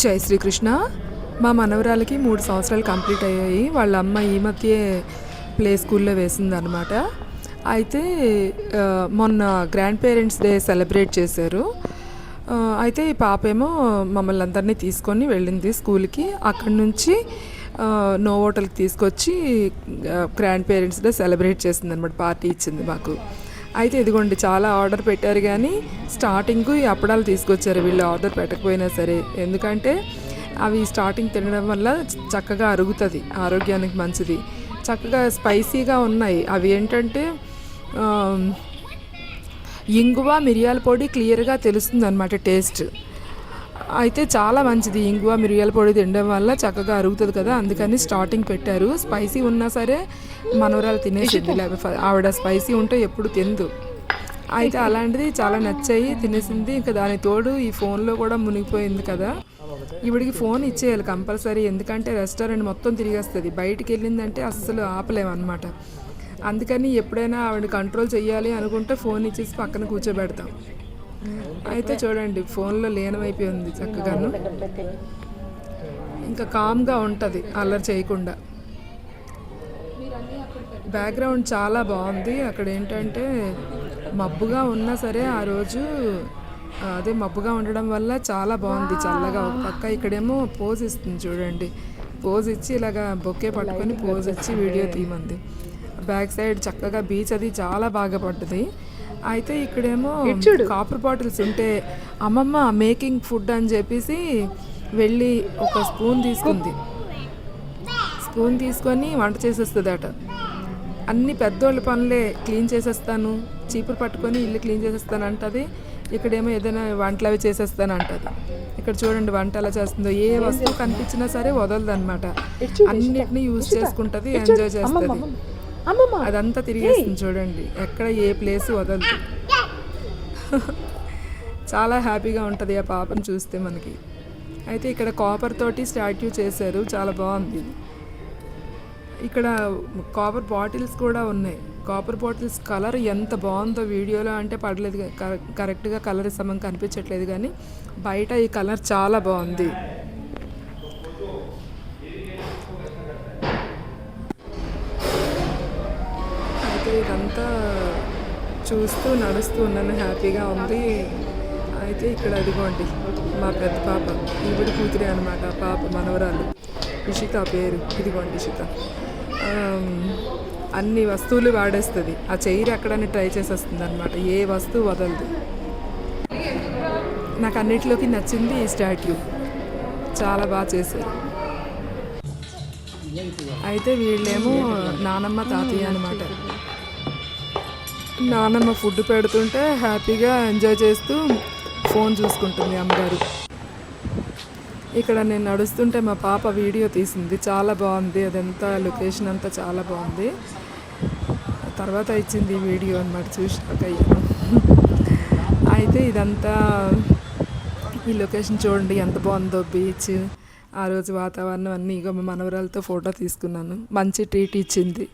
జై శ్రీకృష్ణ. మా మనవరాలకి 3 సంవత్సరాలు కంప్లీట్ అయ్యాయి. వాళ్ళ అమ్మ ఈ మధ్యే ప్లే స్కూల్లో వేసిందనమాట. అయితే మొన్న గ్రాండ్ పేరెంట్స్ డే సెలబ్రేట్ చేశారు. అయితే ఈ పాపేమో మమ్మల్ని అందరినీ తీసుకొని వెళ్ళింది స్కూల్కి. అక్కడి నుంచి నోవోటల్కి తీసుకొచ్చి గ్రాండ్ పేరెంట్స్ డే సెలబ్రేట్ చేసింది అనమాట. పార్టీ ఇచ్చింది మాకు. అయితే ఇదిగోండి చాలా ఆర్డర్ పెట్టారు, కానీ స్టార్టింగ్కు ఈ అప్పడాలు తీసుకొచ్చారు వీళ్ళు ఆర్డర్ పెట్టకపోయినా సరే. ఎందుకంటే అవి స్టార్టింగ్ తినడం వల్ల చక్కగా అరుగుతుంది, ఆరోగ్యానికి మంచిది. చక్కగా స్పైసీగా ఉన్నాయి. అవి ఏంటంటే ఇంగువ మిరియాల పొడి క్లియర్గా తెలుస్తుంది అన్నమాట టేస్ట్. అయితే చాలా మంచిది ఇంగువ మిరియాల పొడి తినడం వల్ల చక్కగా అరుగుతుంది కదా, అందుకని స్టార్టింగ్ పెట్టారు. స్పైసీ ఉన్నా సరే మనవరాలు తినేసింది, లేకపోతే ఆవిడ స్పైసీ ఉంటే ఎప్పుడు తిందు. అయితే అలాంటిది చాలా నచ్చాయి, తినేసింది. ఇంకా దాని తోడు ఈ ఫోన్లో కూడా మునిగిపోయింది కదా. ఇవిడికి ఫోన్ ఇచ్చేయాలి కంపల్సరీ, ఎందుకంటే రెస్టారెంట్ మొత్తం తిరిగేస్తుంది. బయటికి వెళ్ళిందంటే అస్సలు ఆపలేమన్నమాట. అందుకని ఎప్పుడైనా ఆవిడ కంట్రోల్ చేయాలి అనుకుంటే ఫోన్ ఇచ్చేసి పక్కన కూర్చోబెడతాం. అయితే చూడండి ఫోన్లో లీనమైపోయింది చక్కగాను. ఇంకా కామ్గా ఉంటుంది, అల్లరి చేయకుండా. బ్యాక్గ్రౌండ్ చాలా బాగుంది. అక్కడ ఏంటంటే మబ్బుగా ఉన్నా సరే ఆ రోజు అదే మబ్బుగా ఉండడం వల్ల చాలా బాగుంది, చల్లగా. ఒక పక్క ఇక్కడేమో పోజ్ ఇస్తుంది చూడండి. పోజ్ ఇచ్చి ఇలాగా బొకే పట్టుకొని పోజ్ ఇచ్చి వీడియో తీయమంది. బ్యాక్ సైడ్ చక్కగా బీచ్ అది చాలా బాగా పడ్డది. అయితే ఇక్కడేమో కాపర్ బాటిల్స్ ఉంటే అమ్మమ్మ మేకింగ్ ఫుడ్ అని చెప్పేసి వెళ్ళి ఒక స్పూన్ తీసుకుంది. స్పూన్ తీసుకొని వంట చేసేస్తుందట. అన్ని పెద్దోళ్ళ పనులే, క్లీన్ చేసేస్తాను, చీపురు పట్టుకొని ఇల్లు క్లీన్ చేసేస్తాను అంటది. ఇక్కడేమో ఏదైనా వంటలు అవి చేసేస్తాను అంటది. ఇక్కడ చూడండి వంట ఎలా చేస్తుందో. ఏ వస్తువు కనిపించినా సరే వదలదు అనమాట. అన్నిటినీ యూజ్ చేసుకుంటుంది, ఎంజాయ్ చేస్తుంది. అదంతా తిరిగేస్తుంది చూడండి, ఎక్కడ ఏ ప్లేస్ వదలదు. చాలా హ్యాపీగా ఉంటుంది ఆ పాపను చూస్తే మనకి. అయితే ఇక్కడ కాపర్ తోటి స్టాట్యూ చేశారు, చాలా బాగుంది. ఇక్కడ కాపర్ బాటిల్స్ కూడా ఉన్నాయి. కాపర్ బాటిల్స్ కలర్ ఎంత బాగుందో వీడియోలో అంటే పడలేదు, కరెక్ట్గా కలర్ సమం కనిపించట్లేదు, కానీ బయట ఈ కలర్ చాలా బాగుంది. అయితే ఇదంతా చూస్తూ నడుస్తూ ఉన్నాను, హ్యాపీగా ఉంది. అయితే ఇక్కడ అదిగోండి మా పెద్ద పాప, ఈవిడి కూతురే అనమాట. పాప మనవరాలు ఇషిత పేరు. ఇదిగోండి ఇషిత అన్ని వస్తువులు వాడేస్తుంది. ఆ చైర్ ఎక్కడని ట్రై చేసేస్తుంది అనమాట, ఏ వస్తువు వదలదు. నాకు అన్నిటిలోకి నచ్చింది ఈ స్టాట్యూ, చాలా బాగా చేశారు. అయితే వీళ్ళేమో నానమ్మ తాతయ్య అనమాట. నానమ్మ ఫుడ్ పెడుతుంటే హ్యాపీగా ఎంజాయ్ చేస్తూ ఫోన్ చూసుకుంటుంది అమ్మగారు. ఇక్కడ నేను నడుస్తుంటే మా పాప వీడియో తీసింది, చాలా బాగుంది. అదంతా లొకేషన్ అంతా చాలా బాగుంది. తర్వాత ఇచ్చింది ఈ వీడియో అనమాట, చూసినాక. అయితే ఇదంతా ఈ లొకేషన్ చూడండి ఎంత బాగుందో, బీచ్, ఆ రోజు వాతావరణం అన్నీ. ఇక మా మనవరాలతో ఫోటో తీసుకున్నాను, మంచి ట్రీట్ ఇచ్చింది.